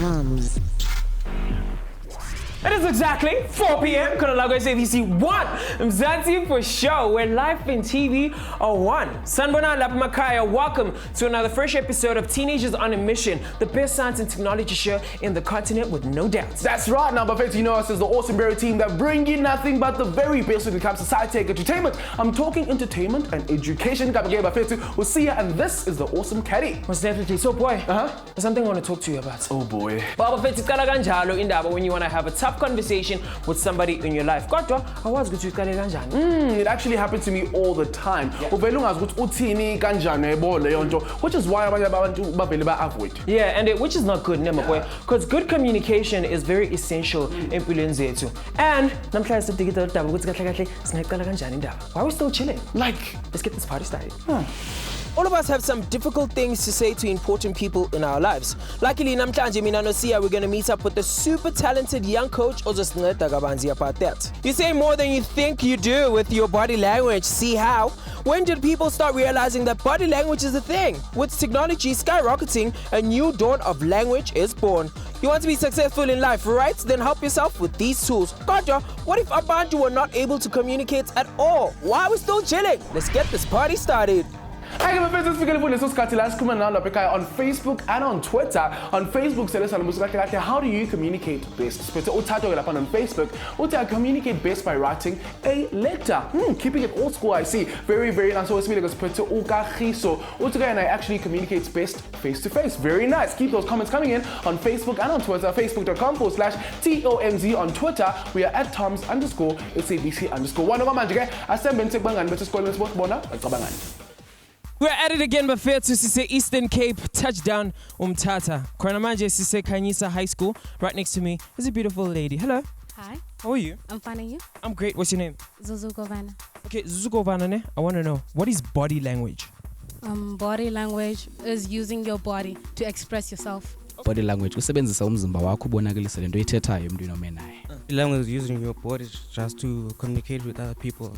TOMz. It is exactly 4 p.m. Konalago SABC 1 Mzansi for show, where life and TV are one. Sanbona Lapamakaya, welcome to another fresh episode of Teenagers on a Mission, the best science and technology show in the continent with no doubts. That's right. Now, Buffett, you know us as the awesome berry team that bring you nothing but the very best when it comes to sci-tech entertainment. I'm talking entertainment and education. We'll see you, and this is the awesome caddy. Most definitely. So, boy, there's something I want to talk to you about. Oh boy. Baba Fetty Kalaganjalo Indaba, when you want to have a tough conversation with somebody in your life. It actually happens to me all the time. Which is why I avoid. Yeah, and which is not good, because good communication is very essential in empilweni zethu. And why are we still chilling? Like, let's get this party started. All of us have some difficult things to say to important people in our lives. Luckily, namhlanje mina noSiya, we're going to meet up with the super talented young coach ozosinceda kabanzi about that. You say more than you think you do with your body language. See how? When did people start realizing that body language is a thing? With technology skyrocketing, a new dawn of language is born. You want to be successful in life, right? Then help yourself with these tools. Kodwa, what if abantu were not able to communicate at all? Why are we still chilling? Let's get this party started. Hi, my friends. On Facebook and on Twitter. On Facebook, how do you communicate best? On Facebook, communicate best by writing a letter. Keeping it old school, I see. Very, very nice. So and I actually communicates best face to face. Very nice. Keep those comments coming in on Facebook and on Twitter. Facebook.com/TOMZ on Twitter. We are at TOMz_SABC_. We're at it again, but fair to say Eastern Cape touchdown Umtata. Kwanamanje Sise Kanyisa High School. Right next to me is a beautiful lady. Hello. Hi. How are you? I'm fine, and you? I'm great. What's your name? Zuzu Govana. Okay, Zuzu Govana, I want to know, what is body language? Body language is using your body to express yourself. Body language usebenzisa umzimba wakho ubonakalisa lento oyithethayo emntwini omenayo. Language is using your body just to communicate with other people.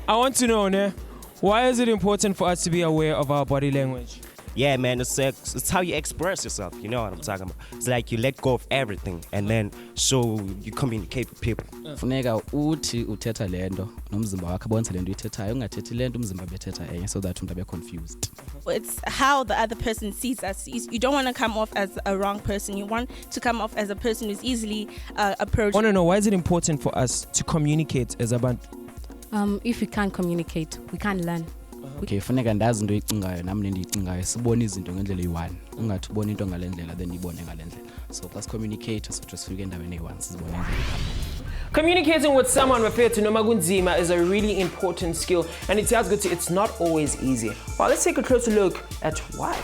I want to know, why is it important for us to be aware of our body language? Yeah, man, it's how you express yourself, you know what I'm talking about. It's like you let go of everything and then so you communicate with people. Funeka uthi uthetha lento nomzimba wakho abonisa lento uyithethayo ungathethi lento umzimba bethetha enye so that umuntu abe confused. It's how the other person sees us. You don't want to come off as a wrong person. You want to come off as a person who's easily approached. I want to know, why is it important for us to communicate as a band? If we can't communicate, we can't learn. Okay, funeka ndazi into oyicingayo nami ndiyicingayo sibone izinto ngendlela eyi-one. Ungathi ubone into ngale ndlela then ibone ngale ndlela. So plus communicate so sifike endaweni eyi-one sizibone ngendlela. Communicating with someone referred to Nomagunzima is a really important skill, and it tells good to it's not always easy. Well, let's take a closer look at why.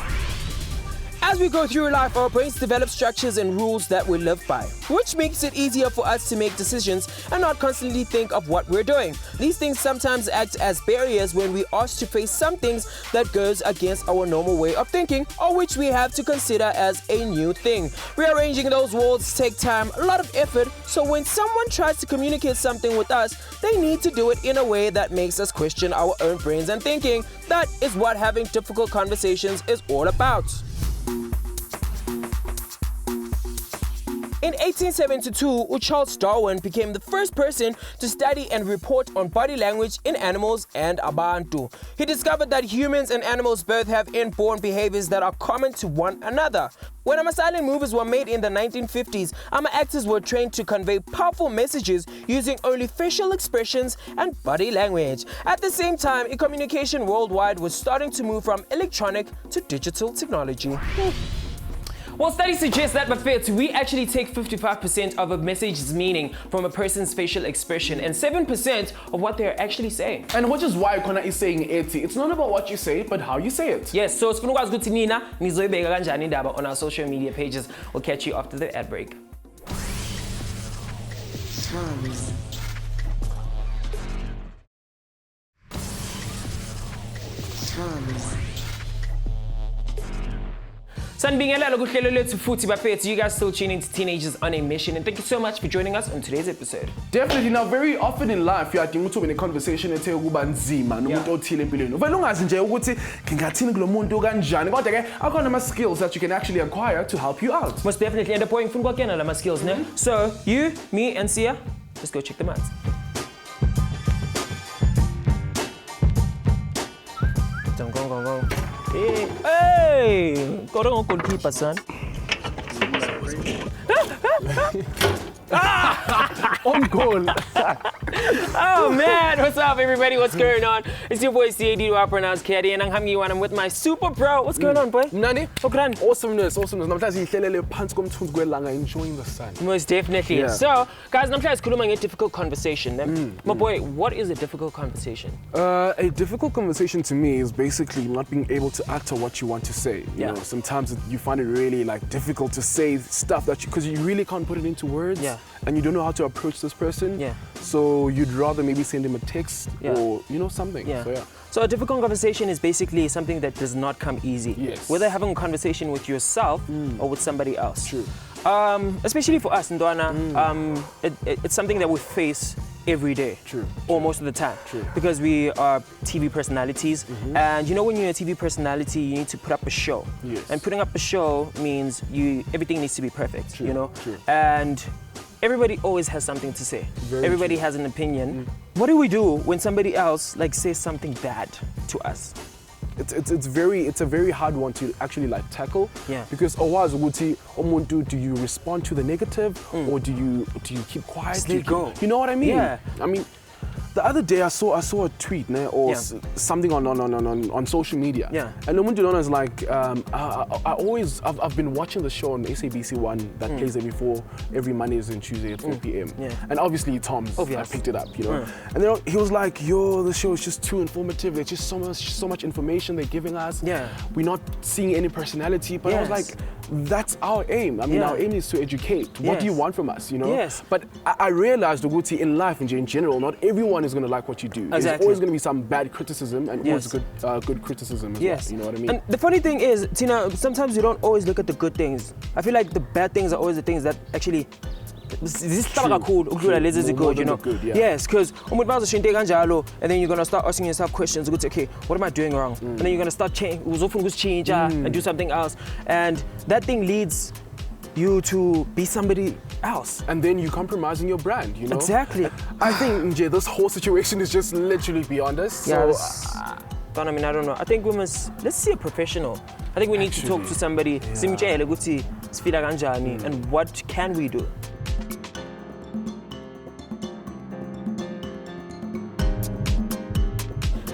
As we go through life, our brains develop structures and rules that we live by, which makes it easier for us to make decisions and not constantly think of what we're doing. These things sometimes act as barriers when we ask to face some things that goes against our normal way of thinking, or which we have to consider as a new thing. Rearranging those walls take time, a lot of effort, so when someone tries to communicate something with us, they need to do it in a way that makes us question our own brains and thinking. That is what having difficult conversations is all about. In 1872, Charles Darwin became the first person to study and report on body language in animals and abantu. He discovered that humans and animals both have inborn behaviors that are common to one another. When silent movies were made in the 1950s, actors were trained to convey powerful messages using only facial expressions and body language. At the same time, communication worldwide was starting to move from electronic to digital technology. Well, studies suggest that we actually take 55% of a message's meaning from a person's facial expression and 7% of what they're actually saying. And which is why Kona is saying it's not about what you say, but how you say it. Yes, so it's good to Nina, on our social media pages. We'll catch you after the ad break. TOMz. Sanibingelela kuhlelo lethu futhi bafethu. You guys still tuning to Teenagers on a Mission, and thank you so much for joining us on today's episode. Definitely. Now, very often in life, uyadinga ukuthi ube ne-conversation ethe ukuba nzima nomuntu othile empilweni. Uvele ungazi nje ukuthi ngingathini kulo muntu kanjani. Kodwa ke akhona ama-skills that you can actually acquire to help you out. Most definitely. And the point ngifuna kwakena la skills, ne? So, you, me, and Sia, let's go check them out. Go. Hey! Go to goalkeeper, son. On goal. Oh man, what's up everybody? What's going on? It's your boy CAD, who I pronounce Caddy, and I'm with my super pro. What's going on, boy? Nani? Okay. Awesomeness. Namhlanje ihlelele phansi komthunzi kwelanga, enjoying the sun. Most definitely. Yeah. So, guys, namhlanje sikhuluma nge difficult conversation. My boy, what is a difficult conversation? A difficult conversation to me is basically not being able to utter what you want to say. You know, sometimes you find it really difficult to say stuff because you really can't put it into words. Yeah. And you don't know how to approach this person. Yeah. So you'd rather maybe send him a text or something. Yeah. So a difficult conversation is basically something that does not come easy. Yes. Whether having a conversation with yourself or with somebody else. True. Especially for us, Ndwana, it's something that we face every day. True. Or most of the time. True. Because we are TV personalities. And you know, when you're a TV personality, you need to put up a show. Yes. And putting up a show means everything needs to be perfect, True. you know? True. And everybody always has something to say. Everybody true. has an opinion. What do we do when somebody else says something bad to us? It's a very hard one to actually tackle. Yeah. Because always do you respond to the negative or do you keep quiet? Just let it go. You know what I mean? Yeah. I mean, the other day I saw a tweet something on social media. Yeah. And the one is like, I've been watching the show on SABC 1 that plays every Mondays and Tuesday at 4 p.m. Yeah. And obviously TOMz, I Obvious. picked it up, you know. And then he was like, the show is just too informative. There's just so much information they're giving us. Yeah. We're not seeing any personality. But I was like, that's our aim. I mean, our aim is to educate. What do you want from us, you know? Yes. But I realized, Uguti, in life in general, not everyone is going to like what you do. Exactly. There's always going to be some bad criticism and always good criticism as well. You know what I mean? And the funny thing is, Tina, sometimes you don't always look at the good things. I feel like the bad things are always the things that actually this is cool, you know. Yes, because and then you're gonna start asking yourself questions. Okay, what am I doing wrong? And then you're gonna start change and do something else, and that thing leads you to be somebody else. And then you compromising your brand, you know? Exactly. I think this whole situation is just literally beyond us. Yeah, So, I mean, I don't know. I think let's see a professional. I think we need to talk to somebody. And what can we do?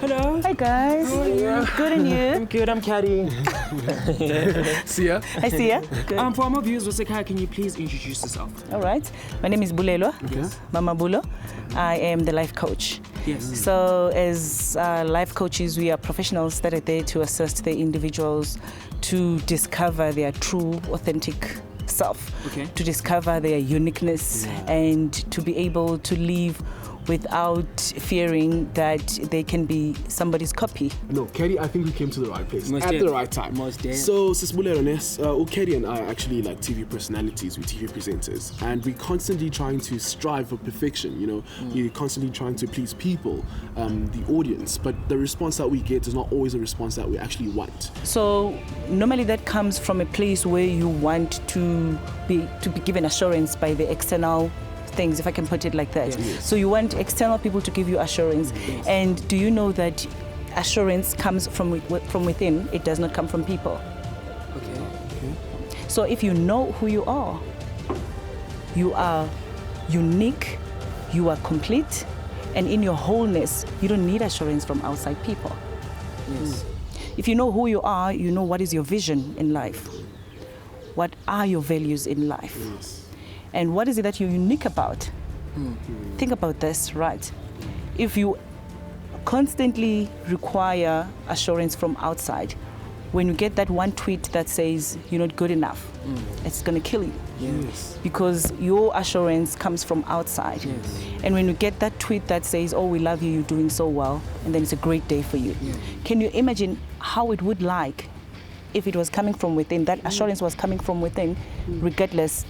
Hello. Hi guys. Good and you? I'm good, I'm Caddy. Sia. I see ya. Good. For our viewers, can you please introduce yourself? All right. My name is Bulelwa. Mama Bulo. I am the life coach. Yes. So as life coaches, we are professionals that are there to assist the individuals to discover their true, authentic self, to discover their uniqueness and to be able to live without fearing that they can be somebody's copy. No, Kerry, I think we came to the right place Most at dead. the right time. Most dead. So, Kerry and I are actually TV personalities, we're TV presenters, and we're constantly trying to strive for perfection, you know. We're constantly trying to please people, the audience, but the response that we get is not always a response that we actually want. So normally that comes from a place where you want to be given assurance by the external things, if I can put it like that. Yes. So you want external people to give you assurance. And do you know that assurance comes from within? It does not come from people. Okay. So if you know who you are unique, you are complete, and in your wholeness, you don't need assurance from outside people. Yes. If you know who you are, you know what is your vision in life. What are your values in life? Yes. And what is it that you're unique about? Think about this, right? If you constantly require assurance from outside, when you get that one tweet that says you're not good enough, it's going to kill you. Yes. Because your assurance comes from outside. Yes. And when you get that tweet that says, oh, we love you, you're doing so well, and then it's a great day for you. Can you imagine how it would like if it was coming from within, that assurance was coming from within, regardless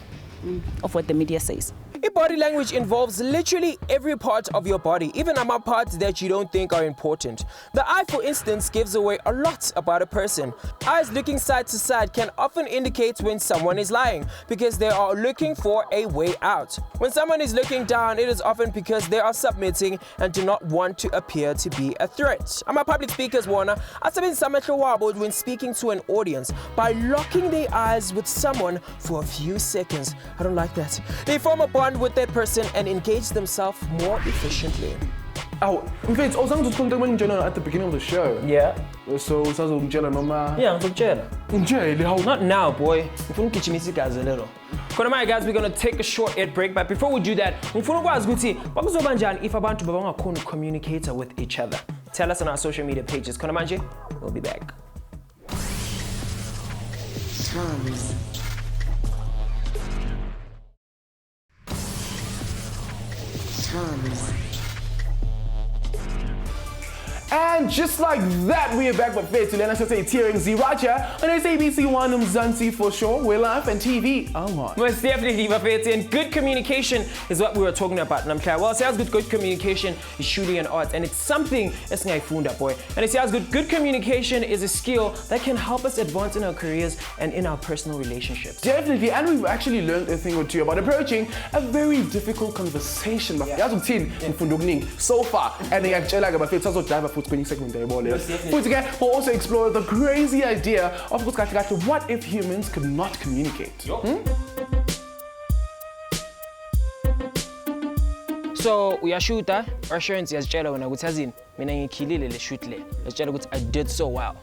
of what the media says. Body language involves literally every part of your body, even among parts that you don't think are important. The eye, for instance, gives away a lot about a person. Eyes looking side to side can often indicate when someone is lying because they are looking for a way out. When someone is looking down, it is often because they are submitting and do not want to appear to be a threat. I'm a public speaker's warner. When speaking to an audience by locking their eyes with someone for a few seconds. I don't like that. They form a bond with that person and engage themselves more efficiently. Oh, in fact, I was going to tell you at the beginning of the show. Yeah. So, Yeah, not now, boy. Guys, we're going to take a short ad break, but before we do that, if abantu baba communicate with each other. Tell us on our social media pages. We'll be back. TOMz. And just like that, we are back with Faith Tulena Sase TOMz right here on SABC Mzansi for sure. We're live and TV online. Most definitely, Bafeti, and good communication is what we were talking about. Well, it sounds good communication is shooting an art, and it's something that's ngaifunda, boy. And it sounds good communication is a skill that can help us advance in our careers and in our personal relationships. Definitely, and we've actually learned a thing or two about approaching a very difficult conversation. So far, and they actually like about Faith segment. We'll also explore the crazy idea of what if humans could not communicate. So we are shooter, assurance yazitshela wena ukuthi azini mina ngikhilile le shoot le. Yazitshela ukuthi I did so well.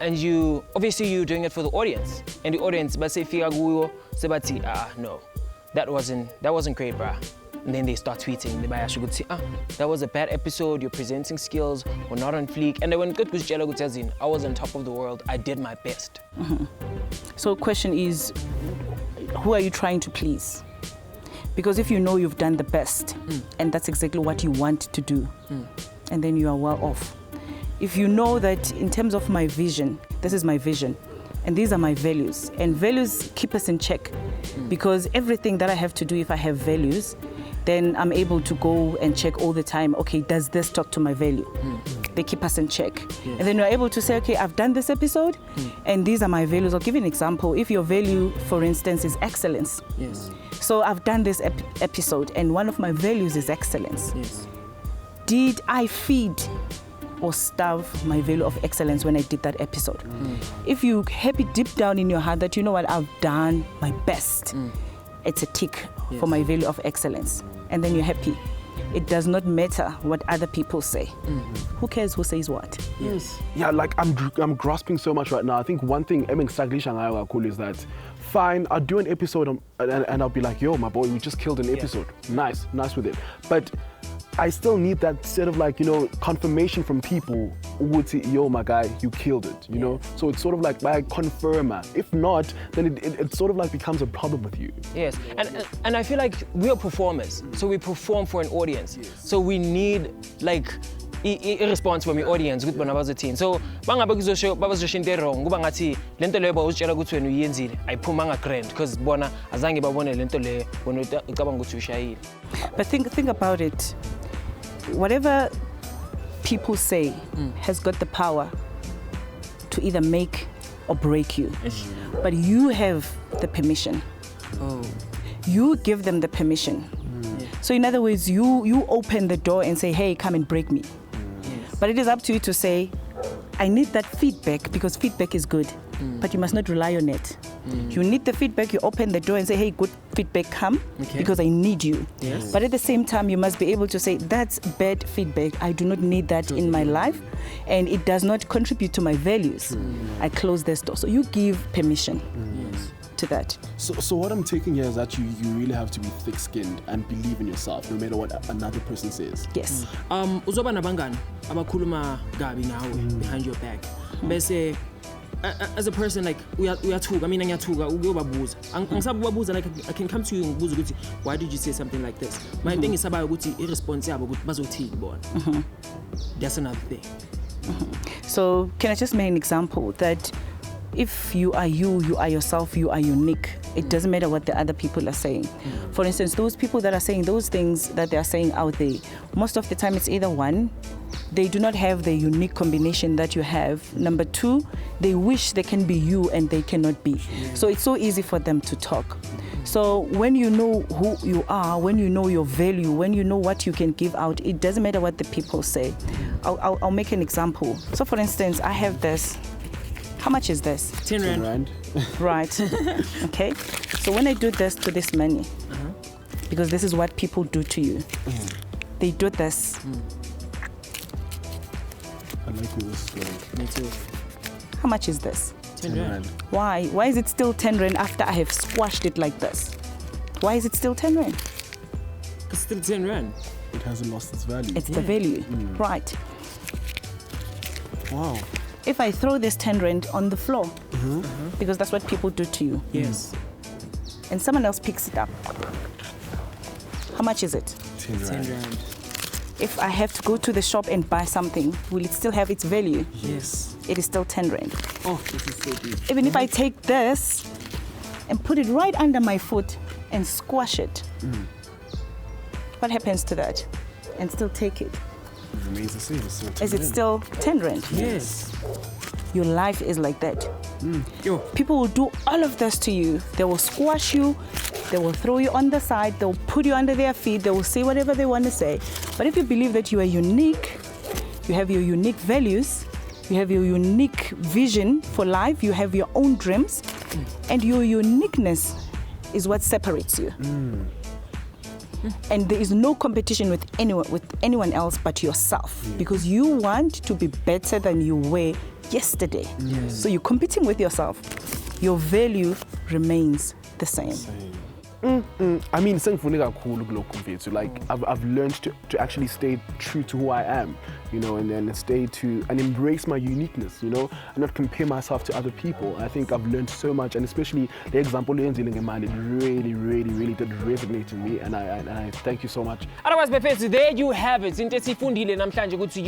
And you obviously you're doing it for the audience. And the audience base fika kuyo sebathi no. That wasn't great, bruh. And then they start tweeting. They buy that was a bad episode. Your presenting skills were not on fleek. And then when good was I was on top of the world. I did my best. So question is, who are you trying to please? Because if you know you've done the best, and that's exactly what you want to do, and then you are well off. If you know that in terms of my vision, this is my vision, and these are my values, and values keep us in check, because everything that I have to do, if I have values, then I'm able to go and check all the time, okay, does this talk to my value? They keep us in check. Yes. And then you're able to say, okay, I've done this episode, and these are my values. I'll give you an example. If your value, for instance, is excellence. Yes. So I've done this episode, and one of my values is excellence. Yes. Did I feed or starve my value of excellence when I did that episode? If you're happy deep down in your heart that, you know what, I've done my best, it's a tick for my value of excellence. And then you're happy. It does not matter what other people say. Who cares who says what? Yes. Yeah, like I'm grasping so much right now. I think one thing is that fine, I'll do an episode and I'll be like, yo, my boy, we just killed an episode. Nice with it. But I still need that sort of like, confirmation from people who would say, yo, my guy, you killed it, you know? So it's sort of like by confirmer. If not, then it sort of like becomes a problem with you. Yes, and I feel like we are performers, so we perform for an audience. Yes. So we need like a response from the audience ukuthi bona bazothini. So bangabe kuzosho babazosho into wrong kuba ngathi lento leyo bawutshela ukuthi wena uyenzile ayiphumanga grand because bona azange babone lento leyo bona ucabanga ukuthi ushayile. But think about it. Whatever people say has got the power to either make or break you. But you have the permission. You give them the permission. So in other words, you open the door and say, hey, come and break me. But it is up to you to say, I need that feedback because feedback is good, but you must not rely on it. You need the feedback, you open the door and say, hey, good feedback, come, because I need you. Yes. But at the same time, you must be able to say, that's bad feedback. I do not need that in my life, and it does not contribute to my values. I close this door. So you give permission to that. So what I'm taking here is that you really have to be thick-skinned and believe in yourself, no matter what another person says. Yes. Uzoba nabangani abakhuluma gabi ngawe behind your back. Bese as a person, like uyathuka mina ngiyathuka ukuyobabuza angisabubabuza, like I can come to you ngibuza ukuthi why did you say something like this. My thing is about ukuthi irresponse yabo ukuthi bazothini bona. That's another thing. So can I just make an example that if you are you are yourself, you are unique. It doesn't matter what the other people are saying. For instance, those people that are saying those things that they are saying out there, most of the time it's either one, they do not have the unique combination that you have. Number two, they wish they can be you and they cannot be. So it's so easy for them to talk. So when you know who you are, when you know your value, when you know what you can give out, it doesn't matter what the people say. I'll make an example. So for instance, I have this. How much is this? 10 rand. Right. Okay. So when I do this to this money, because this is what people do to you, they do this. I like where this is going. Me too. How much is this? 10 rand. Why? Why is it still 10 rand after I have squashed it like this? Why is it still 10 rand? It's still 10 rand. It hasn't lost its value. It's the value. Right. Wow. If I throw this 10 rand on the floor, because that's what people do to you, Yes. and someone else picks it up, how much is it? 10 10 rand. rand. If I have to go to the shop and buy something, will it still have its value? Yes. It is still 10 rand. Oh, this is so deep. Even if I take this and put it right under my foot and squash it, what happens to that? And still take it. It remains the same. It's still 10 Is it rand. still 10 rand? Yes. Your life is like that. Yo. People will do all of this to you. They will squash you. They will throw you on the side. They'll put you under their feet. They will say whatever they want to say. But if you believe that you are unique, you have your unique values, you have your unique vision for life, you have your own dreams, and your uniqueness is what separates you. And there is no competition with anyone else but yourself, because you want to be better than you were yesterday. So you're competing with yourself. Your value remains the same. I mean, like I've learned to actually stay true to who I am, you know, and then and embrace my uniqueness, you know, and not compare myself to other people. I think I've learned so much, and especially the example you're dealing in mind, it really did resonate to me, and I thank you so much. Otherwise, Bafethu, there you have it. You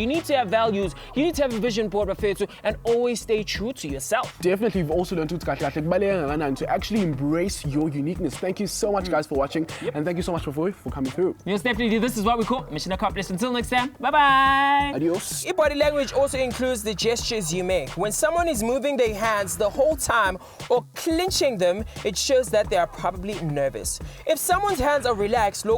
need to have values, you need to have a vision board, Bafethu, and always stay true to yourself. Definitely, you've also learned to actually embrace your uniqueness. Thank you so much, guys, for watching, and thank you so much for coming through. Yes, definitely. This is what we call mission accomplished. Until next time, bye-bye. Adios. Body language also includes the gestures you make. When someone is moving their hands the whole time or clenching them, it shows that they are probably nervous. If someone's hands are relaxed, in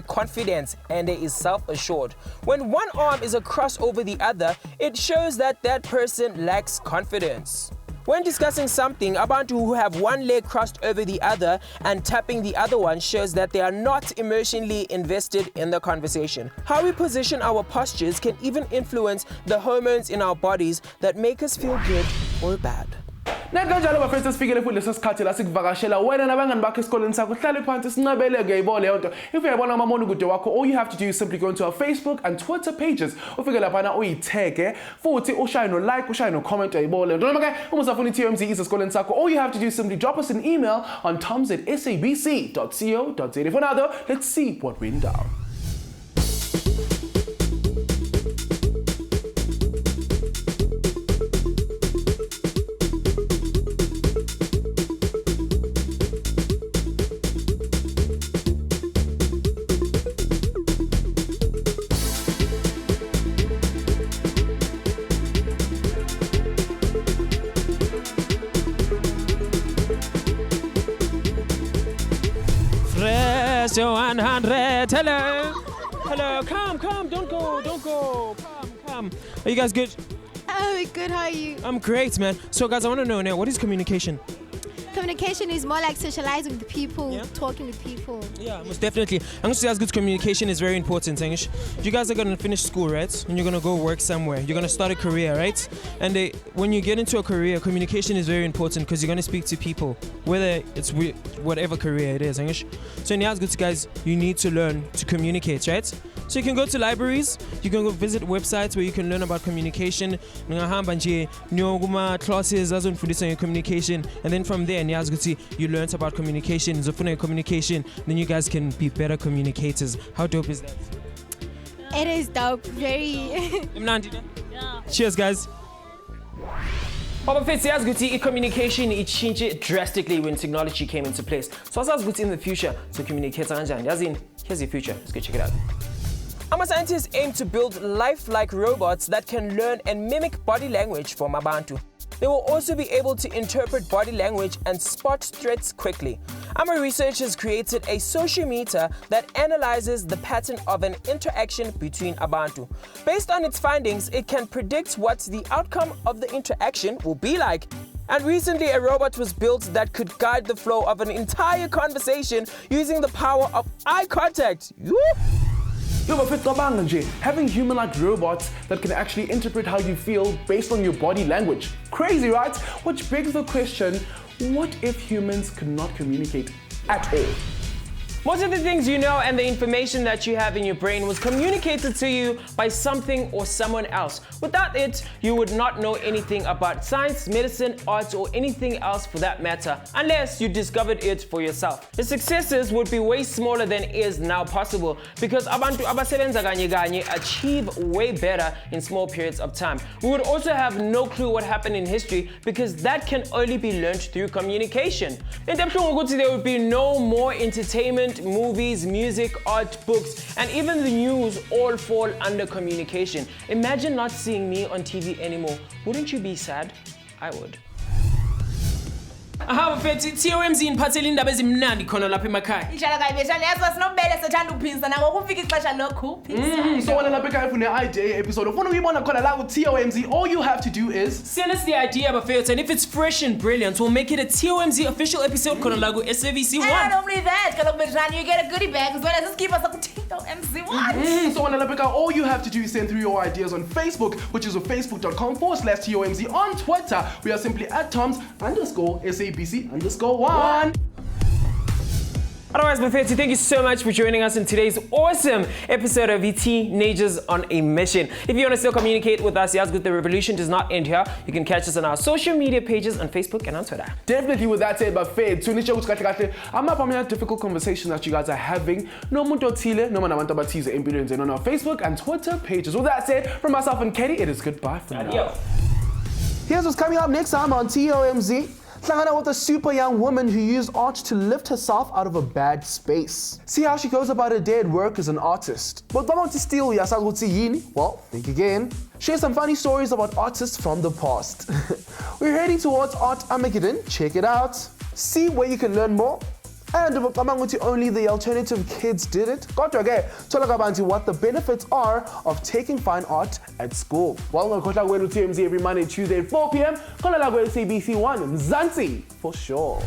confidence and they is self-assured. When one arm is across over the other, it shows that that person lacks confidence. When discussing something, abantu who have one leg crossed over the other and tapping the other one shows that they are not emotionally invested in the conversation. How we position our postures can even influence the hormones in our bodies that make us feel good or bad. Nakanjalo bafethu sifikele futhi leso sikhathi la sikuvakashela wena nabangani bakho esikoleni sakho hlale phansi sinabeleke yibona leyo nto. If uyabona amamoni kude wakho, all you have to do is simply go into our Facebook and Twitter pages. Ufike laphana uyithege futhi ushaye no like, ushaye no comment uyibona leyo nto. Noma ke uma usafuna TOMz isikoleni sakho, all you have to do is simply drop us an email on tomz@sabc.co.za. For now though, let's see what went down. Fresh 100. Hello. Come. Don't go. Come. Are you guys good? Oh, good. How are you? I'm great, man. So, guys, I want to know now, what is communication? Communication is more like socializing with people, talking with people. Yeah, most definitely. I'm going to say as good communication is very important. You guys are going to finish school, right? And you're going to go work somewhere. You're going to start a career, right? And when you get into a career, communication is very important because you're going to speak to people, whether it's whatever career it is. So in the guys, you need to learn to communicate, right? So you can go to libraries, you can go visit websites where you can learn about communication, classes on communication, and then from there, you learn about communication, then you guys can be better communicators. How dope is that? It is dope, very. Cheers, guys. But siyazi ukuthi communication changed drastically when technology came into place. So asazi ukuthi in the future so communicate kanjani. Yazini, here's your future. Let's go check it out. Our scientists aim to build lifelike robots that can learn and mimic body language from abantu. They will also be able to interpret body language and spot threats quickly. Our researchers created a sociometer that analyzes the pattern of an interaction between abantu. Based on its findings, it can predict what the outcome of the interaction will be like. And recently, a robot was built that could guide the flow of an entire conversation using the power of eye contact. Having human-like robots that can actually interpret how you feel based on your body language. Crazy, right? Which begs the question, what if humans could not communicate at all? Most of the things you know and the information that you have in your brain was communicated to you by something or someone else. Without it, you would not know anything about science, medicine, arts, or anything else for that matter, unless you discovered it for yourself. The successes would be way smaller than is now possible because abantu abasebenza kanye kanye achieve way better in small periods of time. We would also have no clue what happened in history because that can only be learned through communication. In there would be no more entertainment, movies, music, art, books, and even the news all fall under communication. Imagine not seeing me on TV anymore. Wouldn't you be sad? I would. Aha mfethu TOMz iniphathele indaba ezimnandi khona lapha emakhaya. Njalo kayibethana yazi sinobele sethanda ukuphisa nabo kufika ixesha lokhu phisa. So wena lapha ekhaya ufuna idea episode ufuna ukuyibona khona la ku TOMz, all you have to do is send us the idea bafethu, and if it's fresh and brilliant we'll make it a TOMz official episode khona la ku SABC 1. And not only that, kaloku bethana you get a goodie bag as well as a skip us ku TOMz 1. So wena lapha ekhaya all you have to do is send through your ideas on Facebook, which is facebook.com/TOMz. On Twitter we are simply @TOMz_SABC_1. Otherwise, Bafeti, thank you so much for joining us in today's awesome episode of Teenagers on a Mission. If you want to still communicate with us, Yazgut, the revolution does not end here. You can catch us on our social media pages on Facebook and on Twitter. Definitely with that said, Bafeti, I'm up on a difficult conversation that you guys are having. No muntu othile, no manabantu abathize empilweni zenu on our Facebook and Twitter pages. With that said, from myself and Katie, it is goodbye for now. Here's what's coming up next time on TOMz. Hlangana with a super young woman who used art to lift herself out of a bad space. See how she goes about her day at work as an artist. But don't want to steal yasaguti yini? Well, think again. Share some funny stories about artists from the past. We're heading towards Art Armageddon. Check it out. See where you can learn more. And only the alternative kids did it. Got okay. Tell what the benefits are of taking fine art at school. Well, we'll TOMz every Monday, Tuesday at 4 p.m. SABC 1 Mzansi for sure.